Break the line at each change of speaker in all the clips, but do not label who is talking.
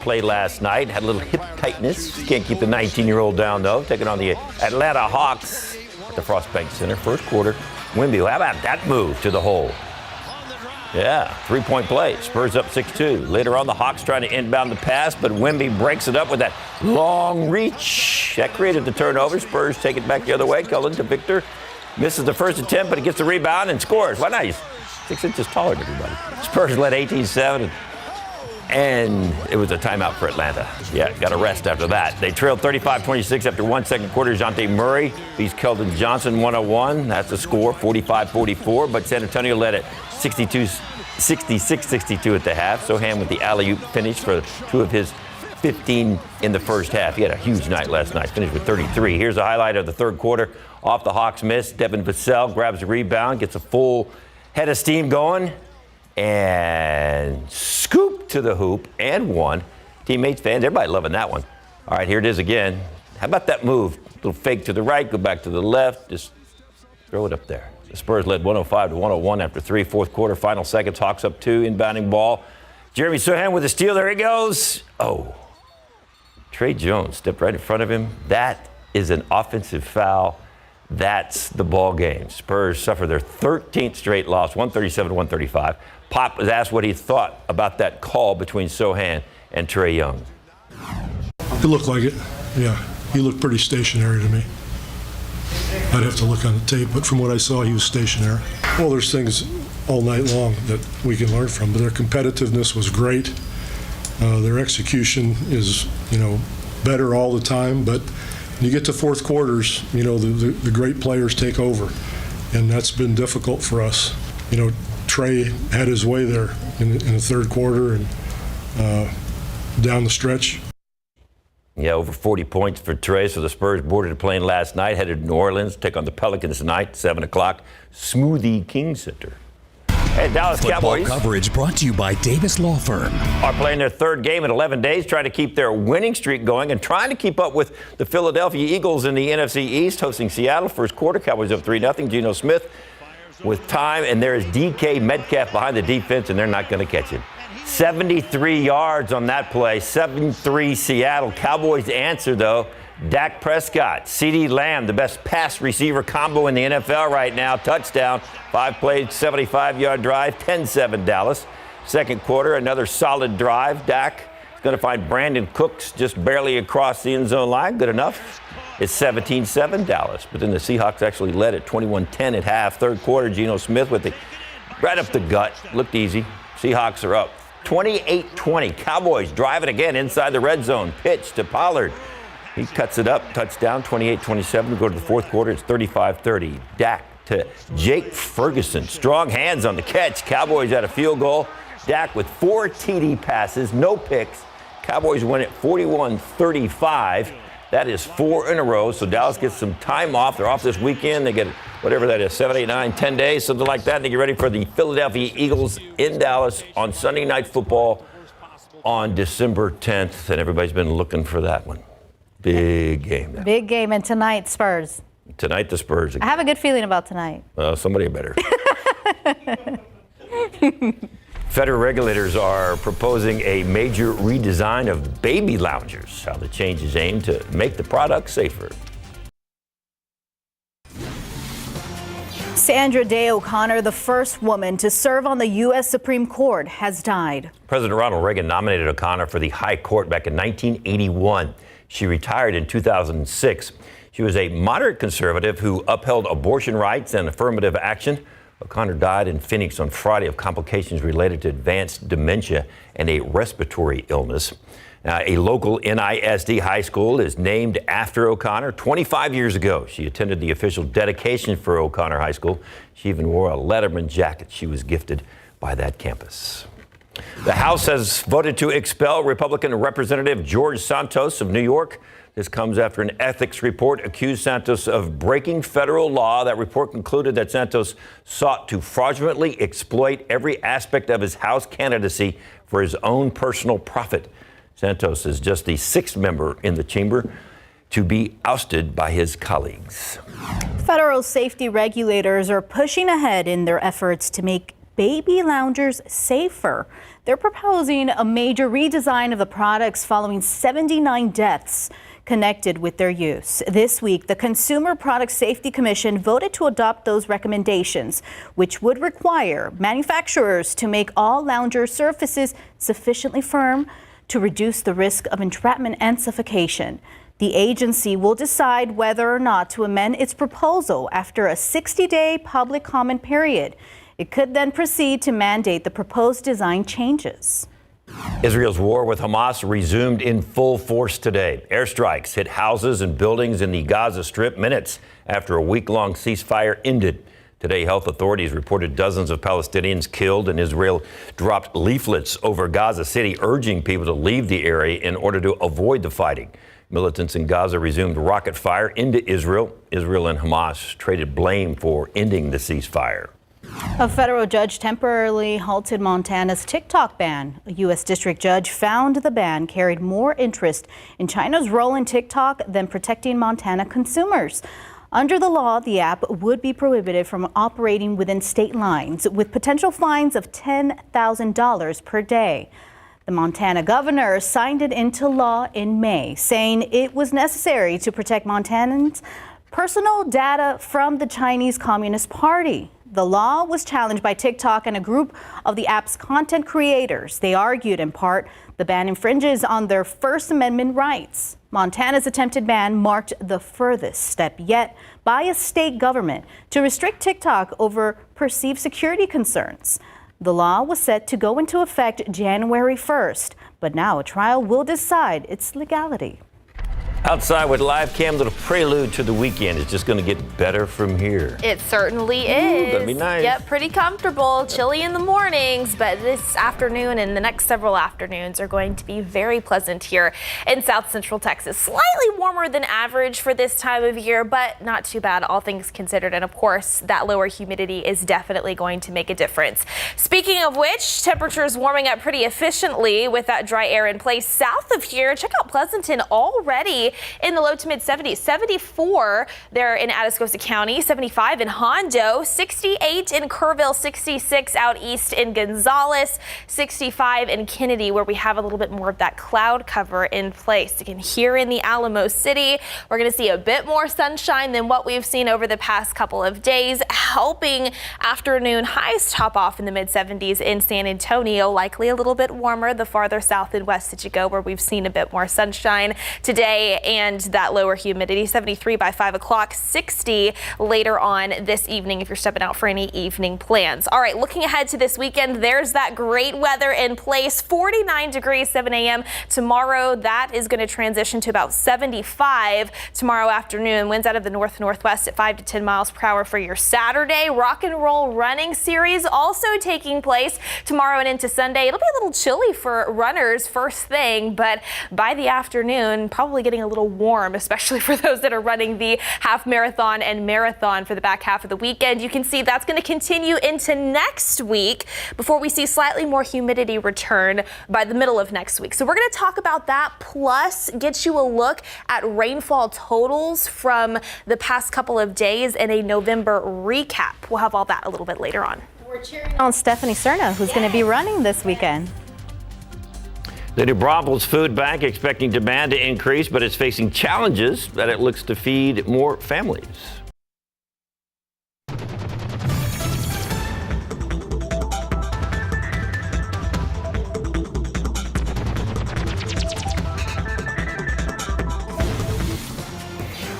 Played last night, had a little hip tightness. Can't keep the 19-year-old down, though. Taking on the Atlanta Hawks at the Frost Bank Center. First quarter, Wemby. How about that move to the hole? Yeah, three-point play. Spurs up 6-2. Later on, the Hawks trying to inbound the pass, but Wemby breaks it up with that long reach. That created the turnover. Spurs take it back the other way. Cullen to Victor. Misses the first attempt, but he gets the rebound and scores. Why not? He's 6 inches taller than everybody. Spurs led 18-7. And it was a timeout for Atlanta. Yeah, got a rest after that. They trailed 35-26 after 1 second quarter. Dejounte Murray beats Keldon Johnson 101. That's the score, 45-44. But San Antonio led it 66-62 at the half. Sohan with the alley-oop finish for 2 of his 15 in the first half. He had a huge night last night, finished with 33. Here's a highlight of the third quarter. Off the Hawks miss, Devin Vassell grabs a rebound, gets a full head of steam going, and scoop to the hoop and one. Teammates, fans, everybody loving that one. All right, here it is again. How about that move? Little fake to the right, go back to the left, just throw it up there. The Spurs led 105-101 after 3. Fourth quarter, final seconds. Hawks up 2, inbounding ball. Jeremy Sohan with a steal. There he goes. Oh, Trey Jones stepped right in front of him. That is an offensive foul. That's the ball game. Spurs suffer their 13th straight loss, 137-135. Pop was asked what he thought about that call between Sohan and Trae Young.
It looked like it, yeah. He looked pretty stationary to me. I'd have to look on the tape, but from what I saw, he was stationary. Well, there's things all night long that we can learn from, but their competitiveness was great. Their execution is, better all the time, but when you get to fourth quarters, the great players take over, and that's been difficult for us. Trey had his way there in the third quarter and down the stretch.
Yeah, over 40 points for Trey. So the Spurs boarded a plane last night, headed to New Orleans, take on the Pelicans tonight, 7 o'clock, Smoothie King Center. Hey, Dallas
Football
Cowboys
coverage brought to you by Davis Law Firm.
Are playing their third game in 11 days, trying to keep their winning streak going and trying to keep up with the Philadelphia Eagles in the NFC East, hosting Seattle. First quarter, Cowboys up 3-0. Geno Smith with time, and there is DK Metcalf behind the defense, and they're not going to catch him. 73 yards on that play, 7-3 Seattle. Cowboys answer, though. Dak Prescott, CeeDee Lamb, the best pass receiver combo in the NFL right now. Touchdown, 5 plays, 75-yard drive, 10-7 Dallas. Second quarter, another solid drive. Dak is going to find Brandon Cooks just barely across the end zone line. Good enough. It's 17-7 Dallas. But then the Seahawks actually led at 21-10 at half. Third quarter, Geno Smith with the right up the gut. Looked easy. Seahawks are up 28-20. Cowboys drive it again inside the red zone. Pitch to Pollard. He cuts it up. Touchdown, 28-27. We go to the fourth quarter. It's 35-30. Dak to Jake Ferguson. Strong hands on the catch. Cowboys at a field goal. Dak with 4 TD passes, no picks. Cowboys win it 41-35. That is 4 in a row. So Dallas gets some time off. They're off this weekend. They get whatever that is, 7, 8, 9, 10 days, something like that. They get ready for the Philadelphia Eagles in Dallas on Sunday Night Football on December 10th. And everybody's been looking for that one. Big game.
Big game. And tonight, Spurs.
Tonight, the Spurs again.
I have a good feeling about tonight.
Somebody better. Federal regulators are proposing a major redesign of baby loungers. How the change is aimed to make the product safer.
Sandra Day O'Connor, the first woman to serve on the U.S. Supreme Court, has died.
President Ronald Reagan nominated O'Connor for the High Court back in 1981. She retired in 2006. She was a moderate conservative who upheld abortion rights and affirmative action. O'Connor died in Phoenix on Friday of complications related to advanced dementia and a respiratory illness. Now, a local NISD high school is named after O'Connor. 25 years ago, she attended the official dedication for O'Connor High School. She even wore a Letterman jacket she was gifted by that campus. The House has voted to expel Republican Representative George Santos of New York. This comes after an ethics report accused Santos of breaking federal law. That report concluded that Santos sought to fraudulently exploit every aspect of his House candidacy for his own personal profit. Santos is just the 6th member in the chamber to be ousted by his colleagues.
Federal safety regulators are pushing ahead in their efforts to make baby loungers safer. They're proposing a major redesign of the products following 79 deaths connected with their use. This week, the Consumer Product Safety Commission voted to adopt those recommendations, which would require manufacturers to make all lounger surfaces sufficiently firm to reduce the risk of entrapment and suffocation. The agency will decide whether or not to amend its proposal after a 60-day public comment period. It could then proceed to mandate the proposed design changes.
Israel's war with Hamas resumed in full force today. Airstrikes hit houses and buildings in the Gaza Strip minutes after a week-long ceasefire ended. Today, health authorities reported dozens of Palestinians killed, and Israel dropped leaflets over Gaza City urging people to leave the area in order to avoid the fighting. Militants in Gaza resumed rocket fire into Israel. Israel and Hamas traded blame for ending the ceasefire.
A federal judge temporarily halted Montana's TikTok ban. A U.S. district judge found the ban carried more interest in China's role in TikTok than protecting Montana consumers. Under the law, the app would be prohibited from operating within state lines, with potential fines of $10,000 per day. The Montana governor signed it into law in May, saying it was necessary to protect Montanans' personal data from the Chinese Communist Party. The law was challenged by TikTok and a group of the app's content creators. They argued, in part, the ban infringes on their First Amendment rights. Montana's attempted ban marked the furthest step yet by a state government to restrict TikTok over perceived security concerns. The law was set to go into effect January 1st, but now a trial will decide its legality.
Outside with live cam, little prelude to the weekend. It's just going to get better from here.
It certainly is.
Gonna be nice.
Yep, pretty comfortable. Chilly in the mornings, but this afternoon and the next several afternoons are going to be very pleasant here in South Central Texas. Slightly warmer than average for this time of year, but not too bad, all things considered. And of course, that lower humidity is definitely going to make a difference. Speaking of which, temperatures warming up pretty efficiently with that dry air in place south of here. Check out Pleasanton already in the low to mid 70s, 74 there in Atascosa County, 75 in Hondo, 68 in Kerrville, 66 out east in Gonzales, 65 in Kennedy, where we have a little bit more of that cloud cover in place. Again, here in the Alamo City, we're going to see a bit more sunshine than what we've seen over the past couple of days, helping afternoon highs top off in the mid 70s in San Antonio, likely a little bit warmer the farther south and west that you go, where we've seen a bit more sunshine today. And that lower humidity, 73 by 5 o'clock, 60 later on this evening if you're stepping out for any evening plans. All right, looking ahead to this weekend, there's that great weather in place. 49 degrees, 7 a.m. tomorrow. That is going to transition to about 75 tomorrow afternoon. Winds out of the north-northwest at 5 to 10 miles per hour for your Saturday. Rock and roll running series also taking place tomorrow and into Sunday. It'll be a little chilly for runners first thing, but by the afternoon, probably getting a little warm, especially for those that are running the half marathon and marathon for the back half of the weekend. You can see that's going to continue into next week before we see slightly more humidity return by the middle of next week. So we're going to talk about that, plus get you a look at rainfall totals from the past couple of days and a November recap. We'll have all that a little bit later on.
We're cheering on Stephanie Serna, who's going to be running this weekend.
The New Braunfels Food Bank expecting demand to increase, but it's facing challenges that it looks to feed more families.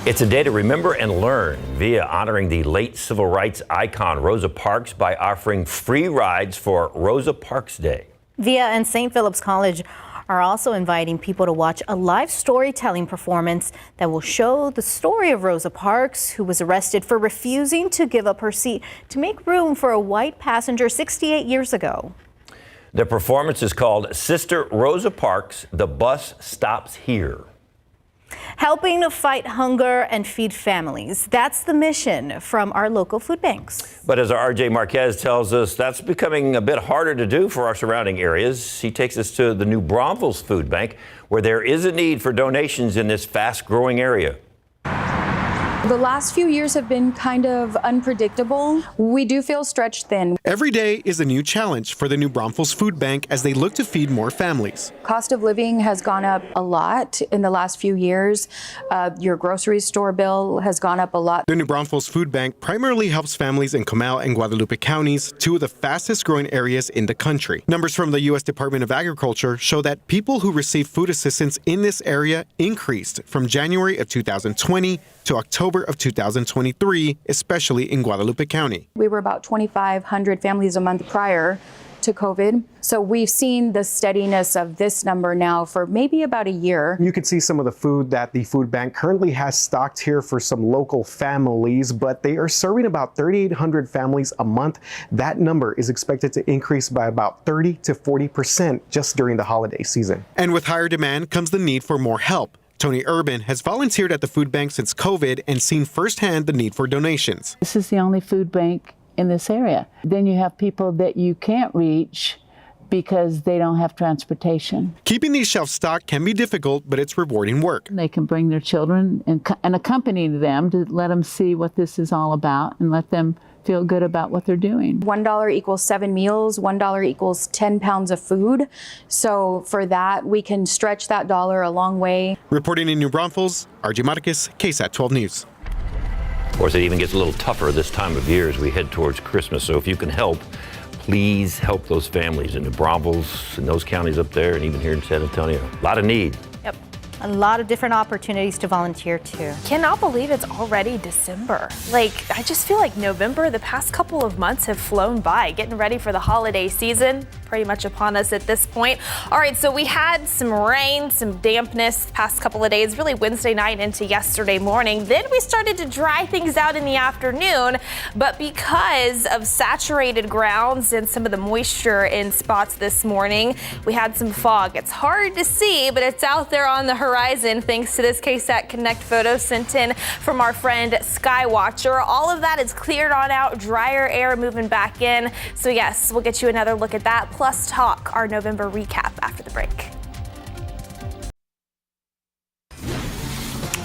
It's a day to remember and learn via honoring the late civil rights icon Rosa Parks by offering free rides for Rosa Parks Day.
VIA and St. Philip's College are also inviting people to watch a live storytelling performance that will show the story of Rosa Parks, who was arrested for refusing to give up her seat to make room for a white passenger 68 years ago.
The performance is called Sister Rosa Parks, The Bus Stops Here.
Helping to fight hunger and feed families. That's the mission from our local food banks.
But as our RJ Marquez tells us, that's becoming a bit harder to do for our surrounding areas. He takes us to the New Braunfels Food Bank, where there is a need for donations in this fast-growing area.
The last few years have been kind of unpredictable. We do feel stretched thin.
Every day is a new challenge for the New Braunfels Food Bank as they look to feed more families.
Cost of living has gone up a lot in the last few years. Your grocery store bill has gone up a lot.
The New Braunfels Food Bank primarily helps families in Comal and Guadalupe counties, two of the fastest growing areas in the country. Numbers from the U.S. Department of Agriculture show that people who receive food assistance in this area increased from January of 2020 to October of 2023, especially in Guadalupe County.
We were about 2,500 families a month prior to COVID. So we've seen the steadiness of this number now for maybe about a year.
You can see some of the food that the food bank currently has stocked here for some local families, but they are serving about 3,800 families a month. That number is expected to increase by about 30 to 40% just during the holiday season.
And with higher demand comes the need for more help. Tony Urban has volunteered at the food bank since COVID and seen firsthand the need for donations.
This is the only food bank in this area. Then you have people that you can't reach because they don't have transportation.
Keeping these shelves stocked can be difficult, but it's rewarding work.
They can bring their children and accompany them to let them see what this is all about and let them feel good about what they're doing.
$1 equals 7 meals, $1 equals 10 pounds of food. So for that, we can stretch that dollar a long way.
Reporting in New Braunfels, RJ Marquez, KSAT12 News.
Of course, it even gets a little tougher this time of year as we head towards Christmas. So if you can help, please help those families in New Braunfels and those counties up there, and even here in San Antonio. A lot of need.
Yep. A lot of different opportunities to volunteer too.
Cannot believe it's already December. Like, I just feel like November, the past couple of months have flown by. Getting ready for the holiday season, pretty much upon us at this point. All right, so we had some rain, some dampness the past couple of days, really Wednesday night into yesterday morning. Then we started to dry things out in the afternoon, but because of saturated grounds and some of the moisture in spots this morning, we had some fog. It's hard to see, but it's out there on the horizon thanks to this KSAT Connect photo sent in from our friend Skywatcher. All of that is cleared on out, drier air moving back in. So yes, we'll get you another look at that, plus talk our November recap after the break.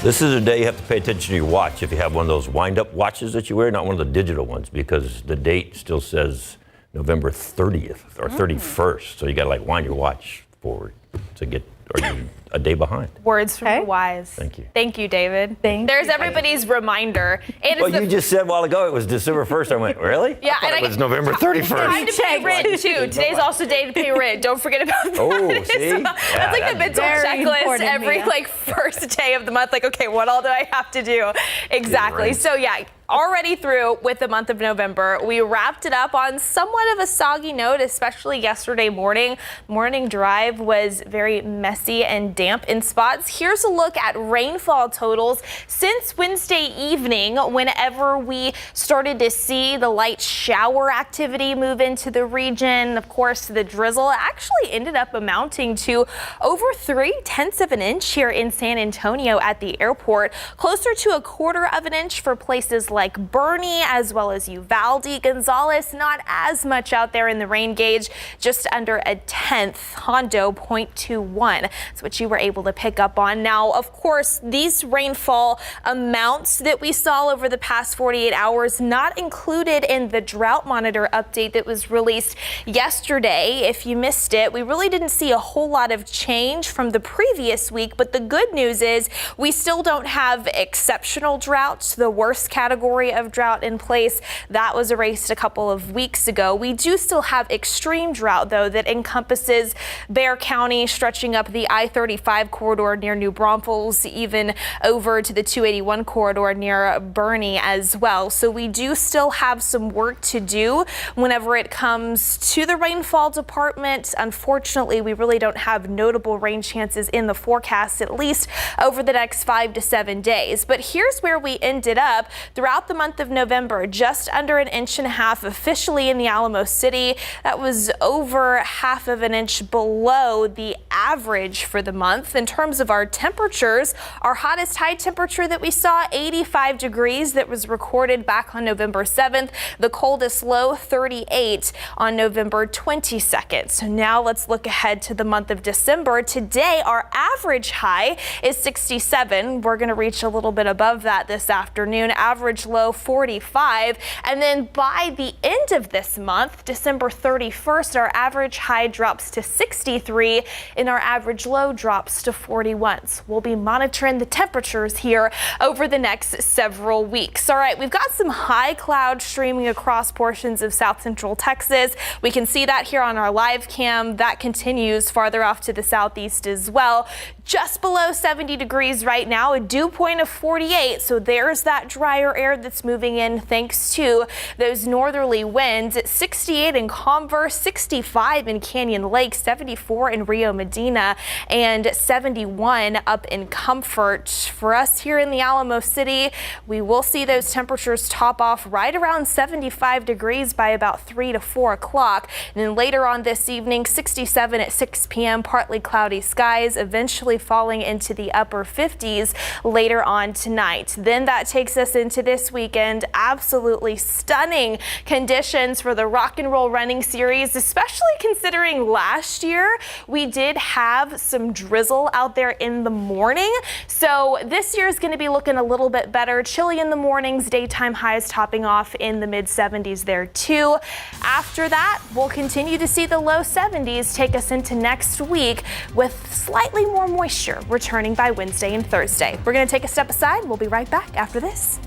This is a day you have to pay attention to your watch if you have one of those wind-up watches that you wear, not one of the digital ones, because the date still says November 30th or 31st. So you got to like wind your watch forward to get, or you a day behind.
Words from the wise.
Thank you.
Thank you, David. There's everybody's reminder. And
Well, you just said a while ago it was December 1st. I went, really?
Yeah,
I thought it was November 31st.
Time to pay rent too. Today's also day to pay rent. Don't forget about that.
Oh, see?
That's like the mental checklist every like first day of the month. Like, okay, what all do I have to do? Exactly.
Right.
So yeah, already through with the month of November. We wrapped it up on somewhat of a soggy note, especially yesterday morning. Morning drive was very messy and damp in spots. Here's a look at rainfall totals since Wednesday evening, whenever we started to see the light shower activity move into the region. Of course, the drizzle actually ended up amounting to over 0.3 of an inch here in San Antonio at the airport, closer to 1/4 of an inch for places like Bernie as well as Uvalde. Gonzales, not as much out there in the rain gauge, just under 1/10. Hondo 0.21. That's what you were able to pick up on. Now, of course, these rainfall amounts that we saw over the past 48 hours not included in the drought monitor update that was released yesterday. If you missed it, we really didn't see a whole lot of change from the previous week, but the good news is we still don't have exceptional droughts, the worst category of drought in place. That was erased a couple of weeks ago. We do still have extreme drought, though, that encompasses Bexar County, stretching up the I-35 corridor near New Braunfels, even over to the 281 corridor near Bernie as well. So we do still have some work to do whenever it comes to the rainfall department. Unfortunately, we really don't have notable rain chances in the forecast, at least over the next 5 to 7 days. But here's where we ended up throughout throughout the month of November, just under 1.5 inches officially in the Alamo City. That was over 1/2 inch below the average for the month. In terms of our temperatures, our hottest high temperature that we saw, 85 degrees, that was recorded back on November 7th. The coldest low, 38 on November 22nd. So now let's look ahead to the month of December. Today, our average high is 67. We're going to reach a little bit above that this afternoon. Average low, 45. And then by the end of this month, December 31st, our average high drops to 63 and our average low drops to 41. So we'll be monitoring the temperatures here over the next several weeks. All right, we've got some high cloud streaming across portions of south central Texas. We can see that here on our live cam. That continues farther off to the southeast as well. Just below 70 degrees right now, a dew point of 48. So there's that drier air that's moving in thanks to those northerly winds. At 68 in Converse, 65 in Canyon Lake, 74 in Rio Medina, and 71 up in Comfort. For us here in the Alamo City, we will see those temperatures top off right around 75 degrees by about 3 to 4 o'clock. And then later on this evening, 67 at 6 p.m., partly cloudy skies, eventually falling into the upper 50s later on tonight. Then that takes us into this weekend. Absolutely stunning conditions for the Rock and Roll Running Series, especially considering last year we did have some drizzle out there in the morning. So this year is going to be looking a little bit better. Chilly in the mornings, daytime highs topping off in the mid 70s there too. After that, we'll continue to see the low 70s take us into next week with slightly more moisture returning by Wednesday and Thursday. We're going to take a step aside. We'll be right back after this.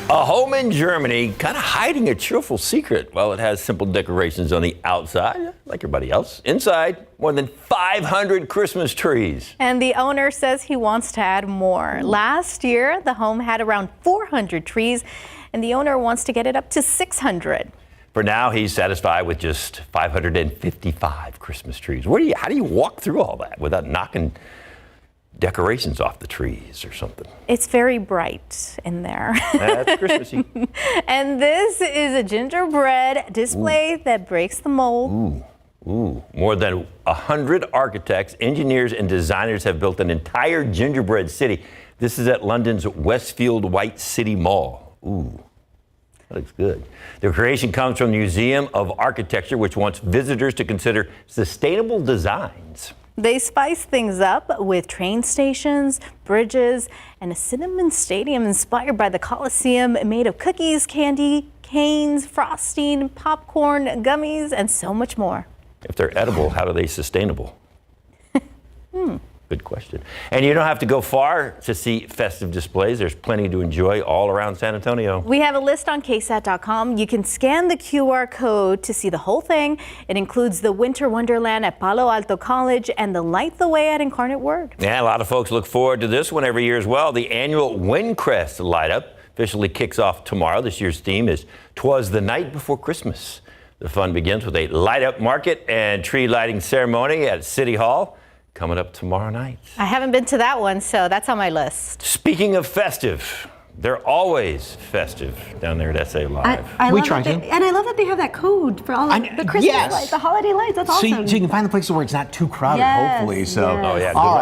A home in Germany kind of hiding a cheerful secret. Well, it has simple decorations on the outside, like everybody else. Inside, more than 500 Christmas trees.
And the owner says he wants to add more. Last year, the home had around 400 trees, and the owner wants to get it up to 600.
For now, he's satisfied with just 555 Christmas trees. How do you walk through all that without knocking decorations off the trees or something?
It's very bright in there.
That's Christmassy.
And this is a gingerbread display that breaks the mold.
Ooh. More than 100 architects, engineers, and designers have built an entire gingerbread city. This is at London's Westfield White City Mall. Ooh. That looks good. The creation comes from the Museum of Architecture, which wants visitors to consider sustainable designs.
They spice things up with train stations, bridges, and a cinnamon stadium inspired by the Colosseum, made of cookies, candy, canes, frosting, popcorn, gummies, and so much more.
If they're edible, how are they sustainable? Good question. And you don't have to go far to see festive displays. There's plenty to enjoy all around San Antonio.
We have a list on KSAT12. You can scan the QR code to see the whole thing. It includes the Winter Wonderland at Palo Alto College and the Light the Way at Incarnate Word.
Yeah, a lot of folks look forward to this one every year as well. The annual Windcrest Light Up officially kicks off tomorrow. This year's theme is "'Twas the Night Before Christmas." The fun begins with a light up market and tree lighting ceremony at City Hall coming up tomorrow night.
I haven't been to that one, so that's on my list.
Speaking of festive, they're always festive down there at SA Live.
I love and I love that they have that code for all of the Christmas lights, the holiday lights. That's awesome.
So you can find the places where it's not too crowded, hopefully. So,
Oh yeah.
All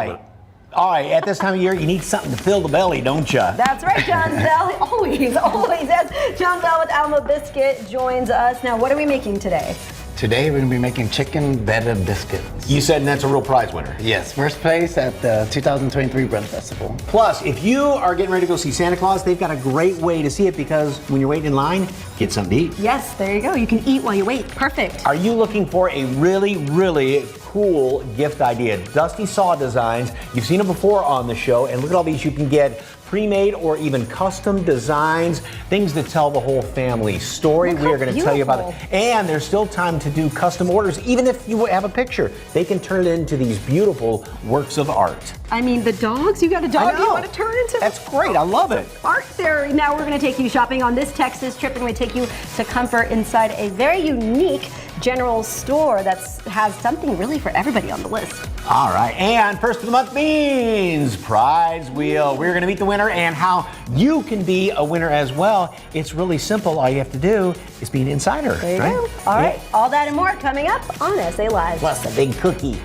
right. At this time of year, you need something to fill the belly, don't you?
That's right, John Bell. Always. As John Bell with Alamo Biscuit joins us. Now, what are we making today?
Today we're going to be making chicken better biscuits.
You said that's a real prize winner.
Yes, first place at the 2023 Bread Festival.
Plus, if you are getting ready to go see Santa Claus, they've got a great way to see it because when you're waiting in line, get something to eat.
Yes, there you go. You can eat while you wait. Perfect.
Are you looking for a really, really cool gift idea? Dusty Saw Designs. You've seen them before on the show, and look at all these you can get. Pre-made or even custom designs, things that tell the whole family story. We are going to tell you about it. And there's still time to do custom orders, even if you have a picture. They can turn it into these beautiful works of art.
I mean, the dogs, you got a dog you want to turn into?
That's great, I love it.
Art there. Now we're going to take you shopping on this Texas trip, and we take you to comfort inside a very unique general store that has something really for everybody on the list.
All right, and first of the month means prize wheel. We're going to meet the winner and how you can be a winner as well. It's really simple. All you have to do is be an insider.
There you
right?
go. All right, all that and more coming up on SA Live.
Plus a big cookie.